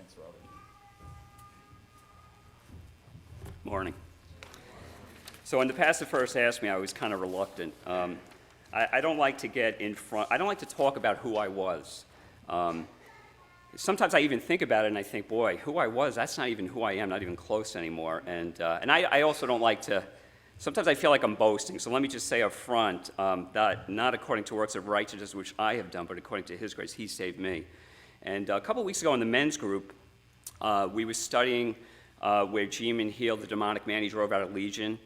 Thanks, Robert. Morning. So when the pastor first asked me, I was kind of reluctant. I don't like to get in front, I don't like to talk about who I was. Sometimes I even think about it and I think, boy, who I was, that's not even who I am, not even close anymore. And I also don't like to, sometimes I feel like I'm boasting. So let me just say up front that not according to works of righteousness which I have done, but according to his grace, he saved me. And a couple of weeks ago in the men's group, we were studying where G-Man healed the demonic man he drove out of Legion.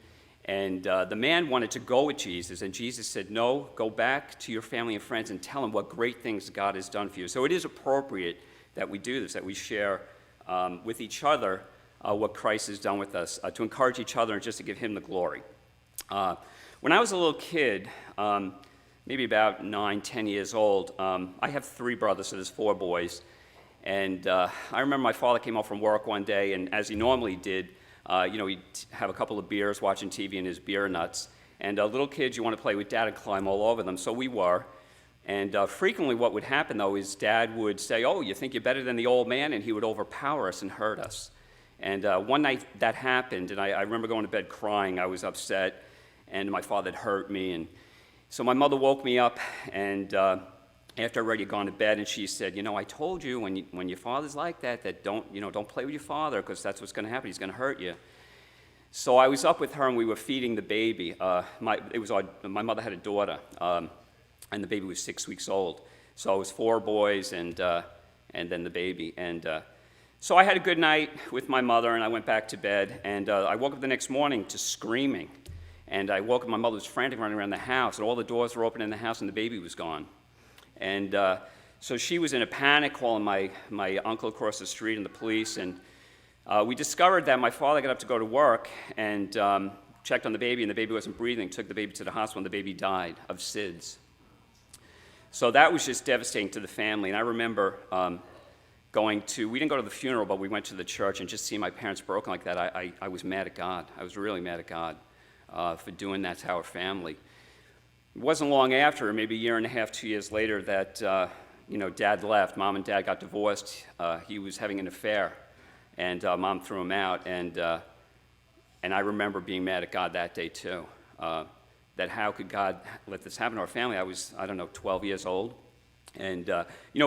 And the man wanted to go with Jesus, and Jesus said, no, go back to your family and friends and tell them what great things God has done for you. So it is appropriate that we do this, that we share with each other what Christ has done with us, to encourage each other and just to give him the glory. When I was a little kid, maybe about 9, 10 years old, I have 3 brothers, so there's 4 boys. And I remember my father came home from work one day, and as he normally did, he'd have a couple of beers, watching TV and his beer nuts. And little kids, you want to play with Dad and climb all over them, so we were. And frequently what would happen, though, is Dad would say, oh, you think you're better than the old man? And he would overpower us and hurt us. And one night that happened, and I remember going to bed crying. I was upset, and my father had hurt me. And so my mother woke me up, and after I already gone to bed, and she said, I told you when your father's like that don't play with your father, because that's what's going to happen. He's going to hurt you. So I was up with her, and we were feeding the baby. My mother had a daughter, and the baby was 6 weeks old. So it was 4 boys and then the baby. And so I had a good night with my mother, and I went back to bed. And I woke up the next morning to screaming. And I woke up, my mother was frantic running around the house, and all the doors were open in the house, and the baby was gone. And so she was in a panic, calling my uncle across the street and the police. And we discovered that my father got up to go to work and checked on the baby, and the baby wasn't breathing, took the baby to the hospital, and the baby died of SIDS. So that was just devastating to the family. And I remember we didn't go to the funeral, but we went to the church, and just seeing my parents broken like that, I was mad at God. I was really mad at God for doing that to our family. It wasn't long after, maybe a year and a half, 2 years later, that Dad left. Mom and Dad got divorced. He was having an affair, and Mom threw him out. And I remember being mad at God that day too. That how could God let this happen to our family? I was, 12 years old. And,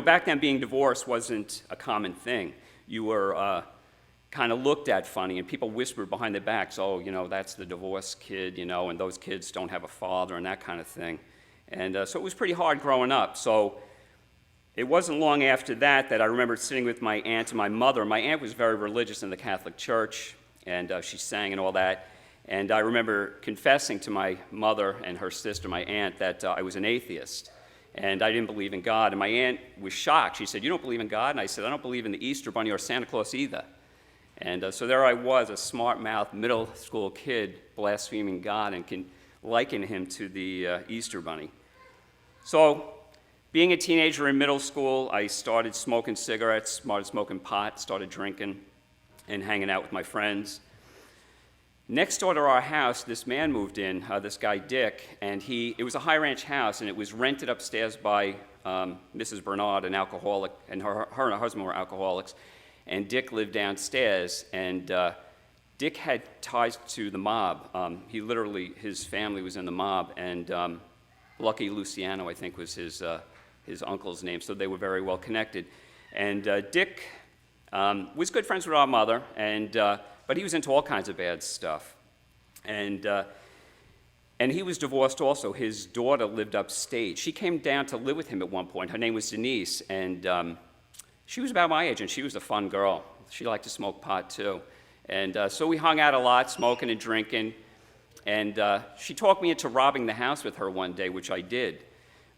back then being divorced wasn't a common thing. You were kind of looked at funny, and people whispered behind their backs, oh, that's the divorced kid, and those kids don't have a father and that kind of thing. And so it was pretty hard growing up. So it wasn't long after that I remember sitting with my aunt and my mother. My aunt was very religious in the Catholic Church, and she sang and all that. And I remember confessing to my mother and her sister, my aunt, that I was an atheist, and I didn't believe in God. And my aunt was shocked. She said, you don't believe in God? And I said, I don't believe in the Easter Bunny or Santa Claus either. And so there I was, a smart-mouthed middle school kid blaspheming God and can liken him to the Easter Bunny. So being a teenager in middle school, I started smoking cigarettes, started smoking pot, started drinking and hanging out with my friends. Next door to our house, this man moved in, this guy Dick, and it was a high ranch house, and it was rented upstairs by Mrs. Bernard, an alcoholic, and her and her husband were alcoholics, and Dick lived downstairs, and Dick had ties to the mob. His family was in the mob, and Lucky Luciano, I think, was his uncle's name, so they were very well connected. And Dick was good friends with our mother, but he was into all kinds of bad stuff. And he was divorced also. His daughter lived upstate. She came down to live with him at one point. Her name was Denise, and she was about my age, and she was a fun girl. She liked to smoke pot, too. And so we hung out a lot, smoking and drinking. And she talked me into robbing the house with her one day, which I did.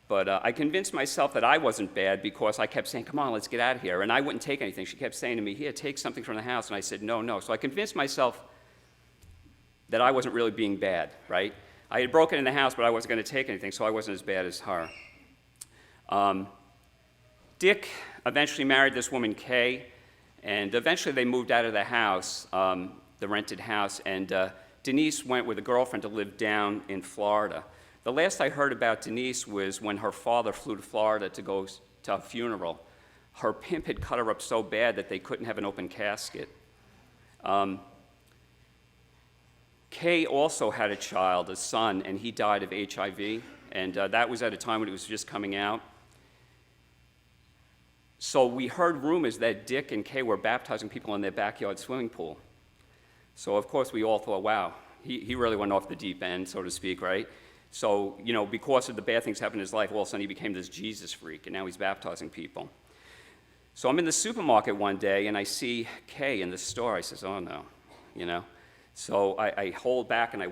But I convinced myself that I wasn't bad because I kept saying, come on, let's get out of here. And I wouldn't take anything. She kept saying to me, here, take something from the house. And I said, no. So I convinced myself that I wasn't really being bad, right? I had broken in the house, but I wasn't going to take anything, so I wasn't as bad as her. Dick eventually married this woman, Kay, and eventually they moved out of the house, the rented house, and Denise went with a girlfriend to live down in Florida. The last I heard about Denise was when her father flew to Florida to go to a funeral her pimp had cut her up so bad that they couldn't have an open casket. Kay also had a child, a son, and he died of HIV, and that was at a time when it was just coming out. So we heard rumors that Dick and Kay were baptizing people in their backyard swimming pool. So of course we all thought, wow, he really went off the deep end, so to speak, right? So, because of the bad things happened in his life, all of a sudden he became this Jesus freak, and now he's baptizing people. So I'm in the supermarket one day, and I see Kay in the store. I says, oh no, So I hold back and I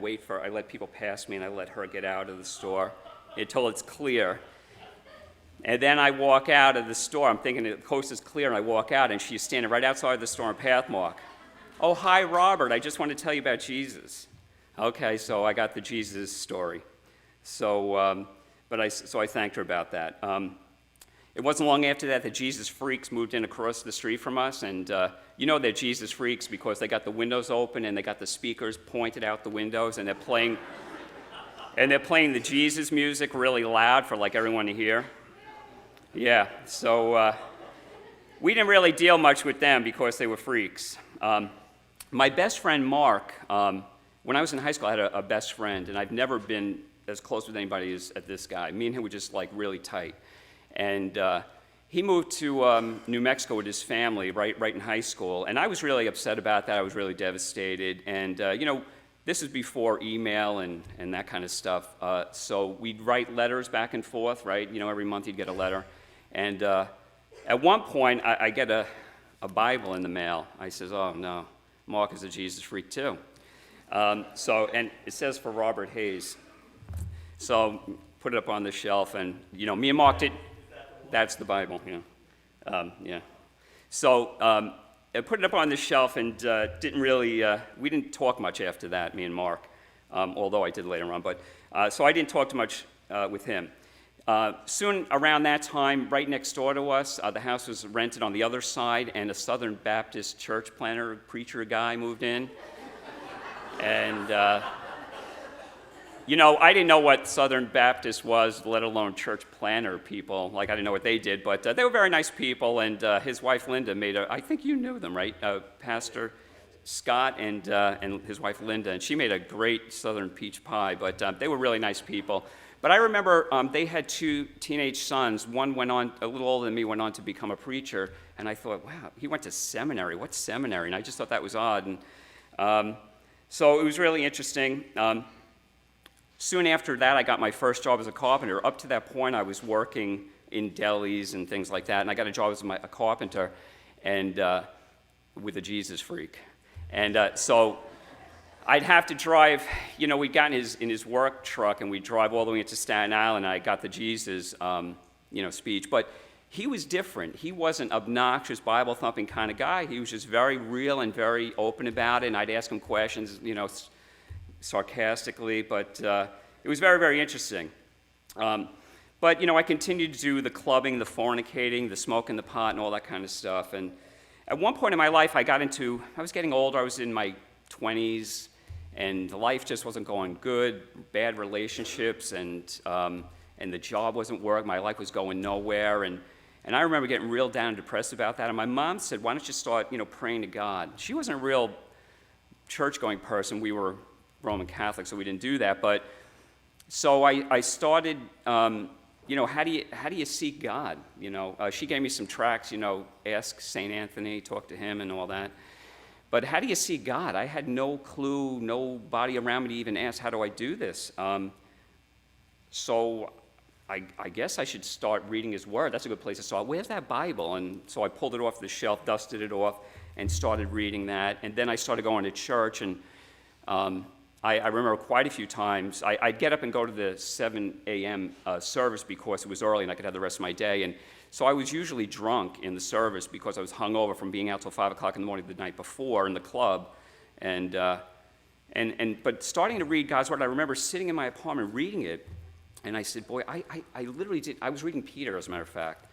let people pass me, and I let her get out of the store until it's clear. And then I walk out of the store. I'm thinking the coast is clear, and I walk out, and she's standing right outside the store in Pathmark. Oh, hi, Robert. I just want to tell you about Jesus. Okay, so I got the Jesus story. So I thanked her about that. It wasn't long after that Jesus freaks moved in across the street from us, and they're Jesus freaks because they got the windows open and they got the speakers pointed out the windows, and they're playing the Jesus music really loud for like everyone to hear. Yeah, so we didn't really deal much with them because they were freaks. My best friend Mark, when I was in high school, I had a best friend, and I've never been as close with anybody as this guy. Me and him were just like really tight. And he moved to New Mexico with his family right in high school, and I was really upset about that. I was really devastated, and this is before email and that kind of stuff. So we'd write letters back and forth, right? Every month you'd get a letter, and at one point I get a Bible in the mail. I says, oh no, Mark is a Jesus freak too. And it says for Robert Hayes. So put it up on the shelf, and me and Mark did. That's the Bible, yeah. So I put it up on the shelf, and we didn't talk much after that, me and Mark, although I did later on. But so I didn't talk too much with him. Soon around that time, right next door to us, the house was rented on the other side, and a Southern Baptist church planter, preacher guy moved in. And I didn't know what Southern Baptist was, let alone church planter people. Like, I didn't know what they did, but they were very nice people, and his wife Linda I think you knew them, right? Pastor Scott and his wife Linda, and she made a great Southern peach pie, but they were really nice people. But I remember they had two teenage sons. One went on, a little older than me, went on to become a preacher, and I thought, wow, he went to seminary. What seminary? And I just thought that was odd. And so it was really interesting. Soon after that, I got my first job as a carpenter. Up to that point, I was working in delis and things like that, and I got a job as a carpenter and with a Jesus freak. And so I'd have to drive, we'd gotten in his work truck, and we'd drive all the way into Staten Island, and I got the Jesus, speech. But he was different. He wasn't obnoxious, Bible-thumping kind of guy. He was just very real and very open about it, and I'd ask him questions, sarcastically, but it was very, very interesting. But I continued to do the clubbing, the fornicating, the smoking the pot, and all that kind of stuff. And at one point in my life, I was getting older. I was in my 20s, and life just wasn't going good. Bad relationships, and the job wasn't working. My life was going nowhere, and I remember getting real down and depressed about that. And my mom said, "Why don't you start, praying to God?" She wasn't a real church-going person. We were Roman Catholic, so we didn't do that. But so I started, how do you seek God? She gave me some tracts, ask St. Anthony, talk to him and all that. But how do you seek God? I had no clue, nobody around me to even ask, how do I do this? So I guess I should start reading his word. That's a good place to start. Where's that Bible? And so I pulled it off the shelf, dusted it off, and started reading that. And then I started going to church, and I remember quite a few times, I'd get up and go to the 7 a.m. Service because it was early and I could have the rest of my day. And so I was usually drunk in the service because I was hungover from being out till 5 o'clock in the morning the night before in the club. But starting to read God's Word, I remember sitting in my apartment reading it, and I said, boy, I literally did. I was reading Peter, as a matter of fact.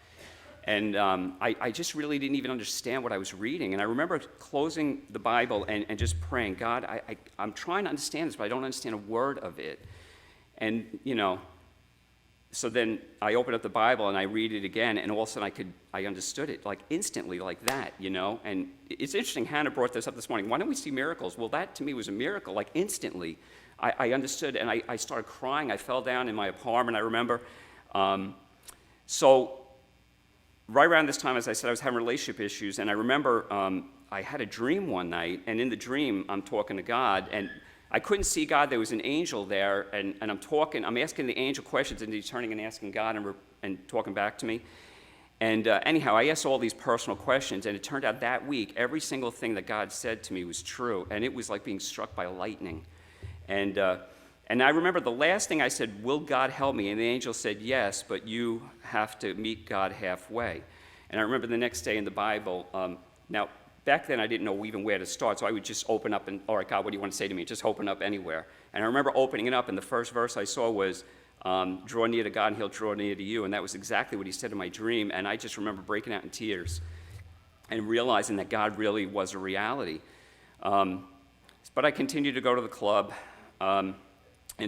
And I just really didn't even understand what I was reading. And I remember closing the Bible and just praying, God, I'm trying to understand this, but I don't understand a word of it. And, so then I opened up the Bible and I read it again, and all of a sudden I understood it, like instantly, like that, you know? And it's interesting, Hannah brought this up this morning. Why don't we see miracles? Well, that to me was a miracle, like instantly. I understood, and I started crying. I fell down in my apartment, I remember. So right around this time, as I said, I was having relationship issues, and I remember I had a dream one night, and in the dream, I'm talking to God, and I couldn't see God. There was an angel there, and I'm asking the angel questions, and he's turning and asking God and talking back to me. And anyhow, I asked all these personal questions, and it turned out that week, every single thing that God said to me was true, and it was like being struck by lightning. And I remember the last thing I said, will God help me? And the angel said, yes, but you have to meet God halfway. And I remember the next day in the Bible, now, back then, I didn't know even where to start, so I would just open up and, all right, God, what do you want to say to me? Just open up anywhere. And I remember opening it up, and the first verse I saw was, draw near to God, and he'll draw near to you. And that was exactly what he said in my dream, and I just remember breaking out in tears and realizing that God really was a reality. But I continued to go to the club and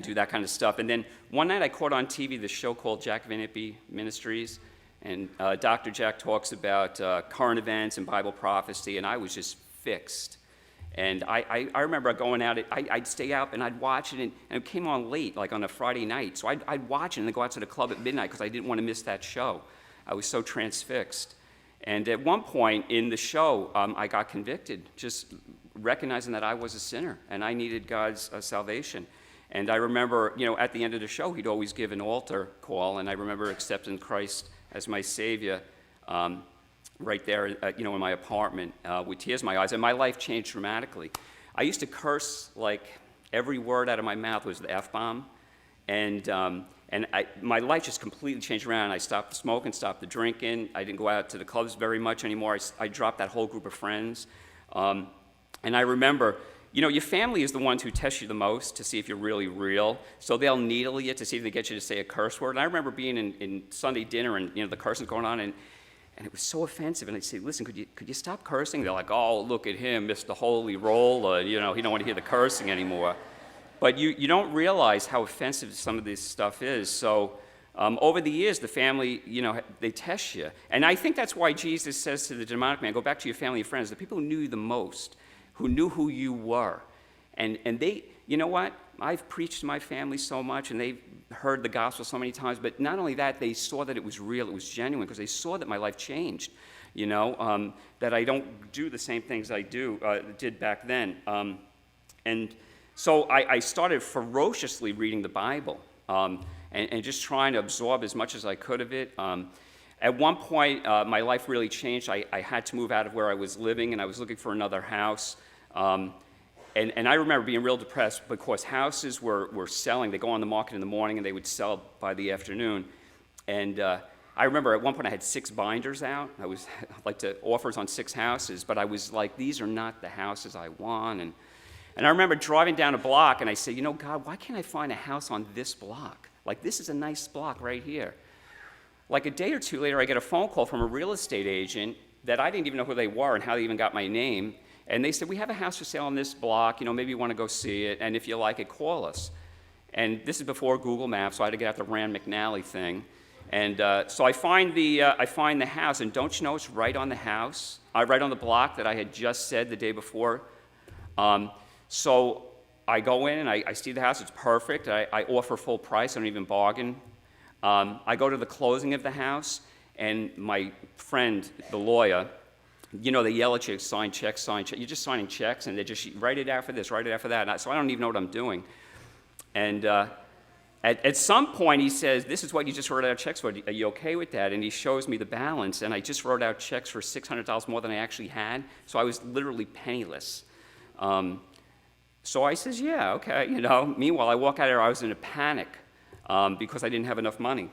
do that kind of stuff. And then one night I caught on TV this show called Jack Van Impe Ministries, and Dr. Jack talks about current events and Bible prophecy, and I was just fixed. And I remember going out, I'd stay out and I'd watch it, and it came on late, like on a Friday night. So I'd watch it and then go out to the club at midnight because I didn't want to miss that show. I was so transfixed. And at one point in the show, I got convicted, just recognizing that I was a sinner and I needed God's salvation. And I remember, at the end of the show, he'd always give an altar call, and I remember accepting Christ as my Savior right there, in my apartment with tears in my eyes, and my life changed dramatically. I used to curse, like, every word out of my mouth was the F-bomb, and my life just completely changed around. I stopped smoking, stopped the drinking. I didn't go out to the clubs very much anymore. I dropped that whole group of friends, and I remember, your family is the ones who test you the most to see if you're really real. So they'll needle you to see if they get you to say a curse word. And I remember being in Sunday dinner and, the cursing's going on, and it was so offensive. And I'd say, listen, could you stop cursing? They're like, oh, look at him, Mr. Holy Roller. He don't want to hear the cursing anymore. But you don't realize how offensive some of this stuff is. So over the years, the family, they test you. And I think that's why Jesus says to the demonic man, go back to your family and friends, the people who knew you the most, who knew who you were. And they, you know what? I've preached to my family so much, and they've heard the gospel so many times, but not only that, they saw that it was real, it was genuine, because they saw that my life changed, that I don't do the same things I did back then. And so I started ferociously reading the Bible and just trying to absorb as much as I could of it. At one point, my life really changed. I had to move out of where I was living, and I was looking for another house. And I remember being real depressed because houses were selling. They go on the market in the morning, and they would sell by the afternoon. And I remember at one point I had 6 binders out. I was like to offers on 6 houses, but I was like, these are not the houses I want. And I remember driving down a block, and I said, God, why can't I find a house on this block? Like, this is a nice block right here. Like a day or two later, I get a phone call from a real estate agent that I didn't even know who they were and how they even got my name. And they said, we have a house for sale on this block. Maybe you want to go see it. And if you like it, call us. And this is before Google Maps, so I had to get out the Rand McNally thing. And so I find the house, and don't you know it's right on the house, right on the block that I had just said the day before. So I go in and I see the house. It's perfect. I offer full price. I don't even bargain. I go to the closing of the house, and my friend, the lawyer, they yell at you, sign checks, sign checks. You're just signing checks, and they just write it out for this, write it out for that. So I don't even know what I'm doing. And at some point, he says, this is what you just wrote out checks for. Are you okay with that? And he shows me the balance, and I just wrote out checks for $600 more than I actually had. So I was literally penniless. So I says, yeah, okay, Meanwhile, I walk out there, I was in a panic because I didn't have enough money.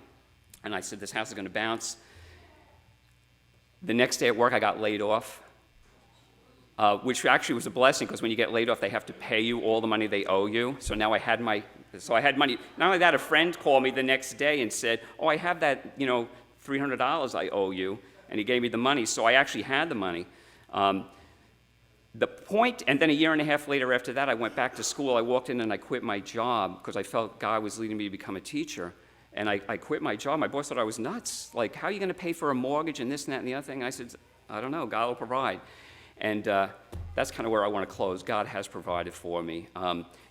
And I said, this house is going to bounce. The next day at work, I got laid off, which actually was a blessing, because when you get laid off, they have to pay you all the money they owe you. So now I had money. Not only that, a friend called me the next day and said, oh, I have that, $300 I owe you. And he gave me the money, so I actually had the money. The point, and then a year and a half later after that, I went back to school. I walked in and I quit my job because I felt God was leading me to become a teacher. and I quit my job. My boss thought I was nuts. Like, how are you going to pay for a mortgage and this and that and the other thing? I said, I don't know. God will provide. And that's kind of where I want to close. God has provided for me.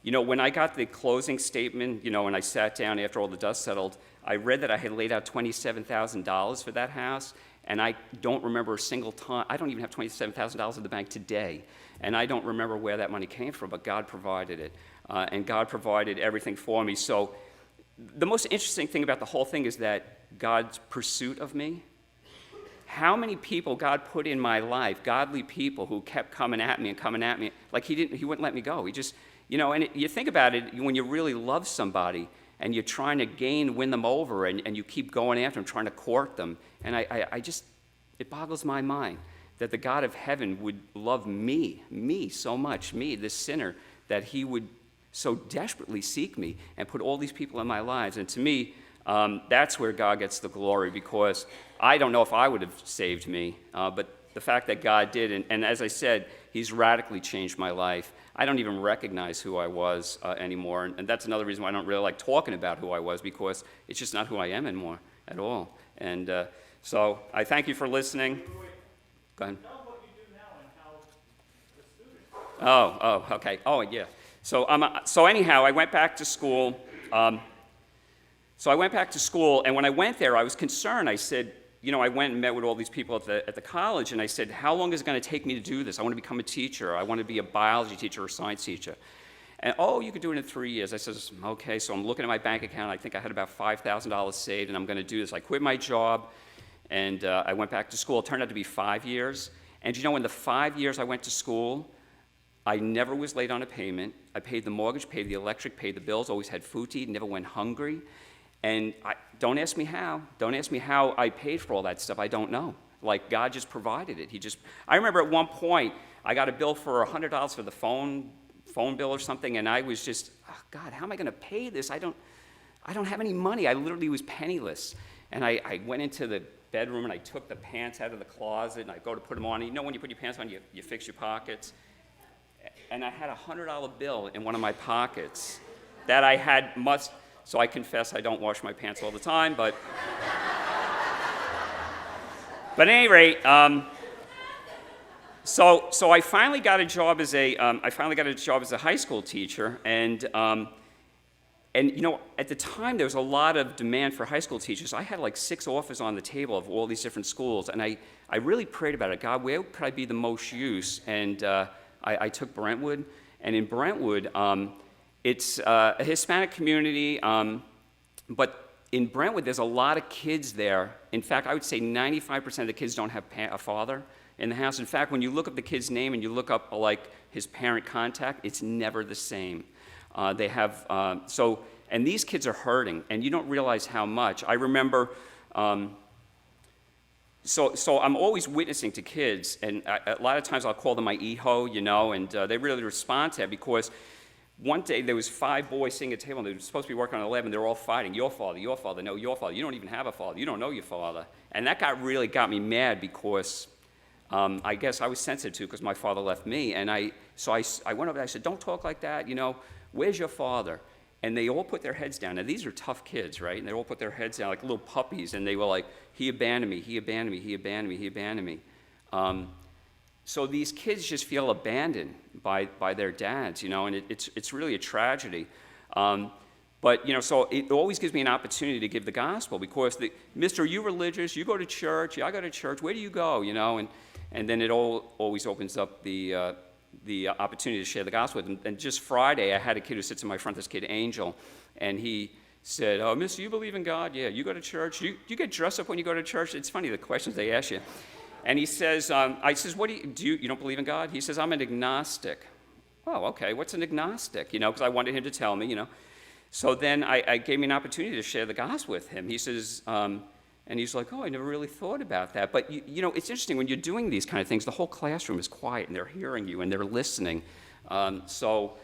When I got the closing statement, and I sat down after all the dust settled, I read that I had laid out $27,000 for that house, and I don't remember a single time. I don't even have $27,000 in the bank today, and I don't remember where that money came from, but God provided it, and God provided everything for me. So the most interesting thing about the whole thing is that God's pursuit of me. How many people God put in my life, godly people who kept coming at me, like he wouldn't let me go. He just, you think about it, when you really love somebody and you're trying to win them over and you keep going after them, trying to court them. And it boggles my mind that the God of heaven would love me so much, me, this sinner, that he would so desperately seek me and put all these people in my lives. And to me, that's where God gets the glory, because I don't know if I would have saved me, but the fact that God did, and as I said, he's radically changed my life. I don't even recognize who I was anymore, and that's another reason why I don't really like talking about who I was, because it's just not who I am anymore at all. And so I thank you for listening. Go ahead. Tell them what you do now and how the students. Oh, okay. Oh, yeah. So anyhow, I went back to school. And when I went there, I was concerned. I said, I went and met with all these people at the college, and I said, how long is it going to take me to do this? I want to become a teacher. I want to be a biology teacher or a science teacher. And, you could do it in 3 years. I said, okay. So I'm looking at my bank account. I think I had about $5,000 saved, and I'm going to do this. I quit my job, and I went back to school. It turned out to be 5 years. And in the 5 years I went to school, I never was late on a payment. I paid the mortgage, paid the electric, paid the bills, always had food to eat, never went hungry. And don't ask me how. Don't ask me how I paid for all that stuff. I don't know. Like, God just provided it. I remember at one point, I got a bill for $100 for the phone bill or something, and I was just, God, how am I going to pay this? I don't have any money. I literally was penniless. And I went into the bedroom, and I took the pants out of the closet, and I go to put them on. And when you put your pants on, you fix your pockets. And I had a $100 bill in one of my pockets that I had So I confess I don't wash my pants all the time, but at any rate, so I finally got a job as a high school teacher, and at the time there was a lot of demand for high school teachers. I had like 6 offers on the table of all these different schools, and I really prayed about it. God, where could I be the most use? And I took Brentwood, and in Brentwood. It's a Hispanic community, but in Brentwood, there's a lot of kids there. In fact, I would say 95% of the kids don't have a father in the house. In fact, when you look up the kid's name and you look up like his parent contact, it's never the same. They have and these kids are hurting, and you don't realize how much. I remember. So I'm always witnessing to kids, and a lot of times I'll call them my EHO, and they really respond to that, because one day there was 5 boys sitting at a table, and they were supposed to be working on 11. They were all fighting. Your father, no, your father. You don't even have a father. You don't know your father. And that really got me mad, because I guess I was sensitive to it, because my father left me. And I went over there. I said, don't talk like that. Where's your father? And they all put their heads down. Now, these are tough kids, right? And they all put their heads down like little puppies. And they were like, he abandoned me, he abandoned me, he abandoned me, he abandoned me. So these kids just feel abandoned by their dads, and it's really a tragedy. But so it always gives me an opportunity to give the gospel, because Mister, are you religious? You go to church? Yeah, I go to church. Where do you go? And then it always opens up the opportunity to share the gospel with them. And just Friday, I had a kid who sits in my front, this kid Angel, and he said, "Oh, Mister, you believe in God? Yeah. You go to church? You get dressed up when you go to church?" It's funny the questions they ask you. And he says, I says, what do you don't believe in God? He says, I'm an agnostic. Oh, okay, what's an agnostic? Because I wanted him to tell me, So then I gave me an opportunity to share the gospel with him. He says, and he's like, oh, I never really thought about that. But, it's interesting, when you're doing these kind of things, the whole classroom is quiet, and they're hearing you, and they're listening. So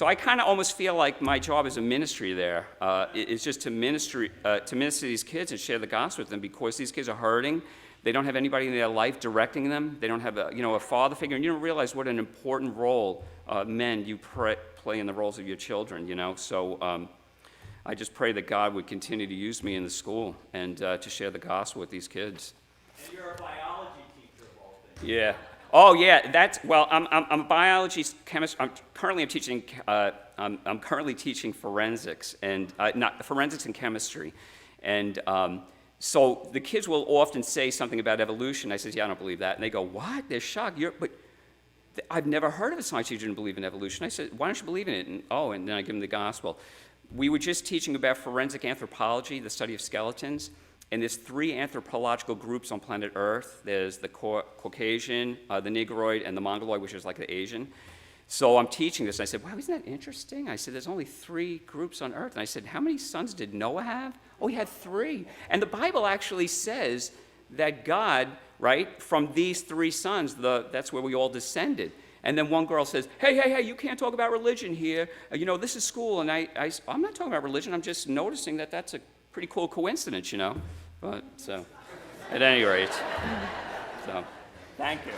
I kind of almost feel like my job as a ministry there is just to minister to these kids and share the gospel with them, because these kids are hurting. They don't have anybody in their life directing them. They don't have a father figure, and you don't realize what an important role men you play in the roles of your children. So I just pray that God would continue to use me in the school and to share the gospel with these kids. And you're a biology teacher of all things. Yeah. Oh, yeah. I'm a biology chemist. I'm currently teaching forensics and not forensics and chemistry, and so the kids will often say something about evolution. I says, yeah, I don't believe that, and they go, what? They're shocked. But I've never heard of a science teacher who didn't believe in evolution. I said, why don't you believe in it? And then I give them the gospel. We were just teaching about forensic anthropology, the study of skeletons. And there's 3 anthropological groups on planet Earth. There's the Caucasian, the Negroid, and the Mongoloid, which is like the Asian. So I'm teaching this, and I said, wow, isn't that interesting? I said, there's only 3 groups on Earth. And I said, how many sons did Noah have? Oh, he had 3. And the Bible actually says that God, right, from these 3 sons, that's where we all descended. And then one girl says, hey, you can't talk about religion here. This is school. And I'm not talking about religion. I'm just noticing that that's a pretty cool coincidence, But so, at any rate, so, thank you.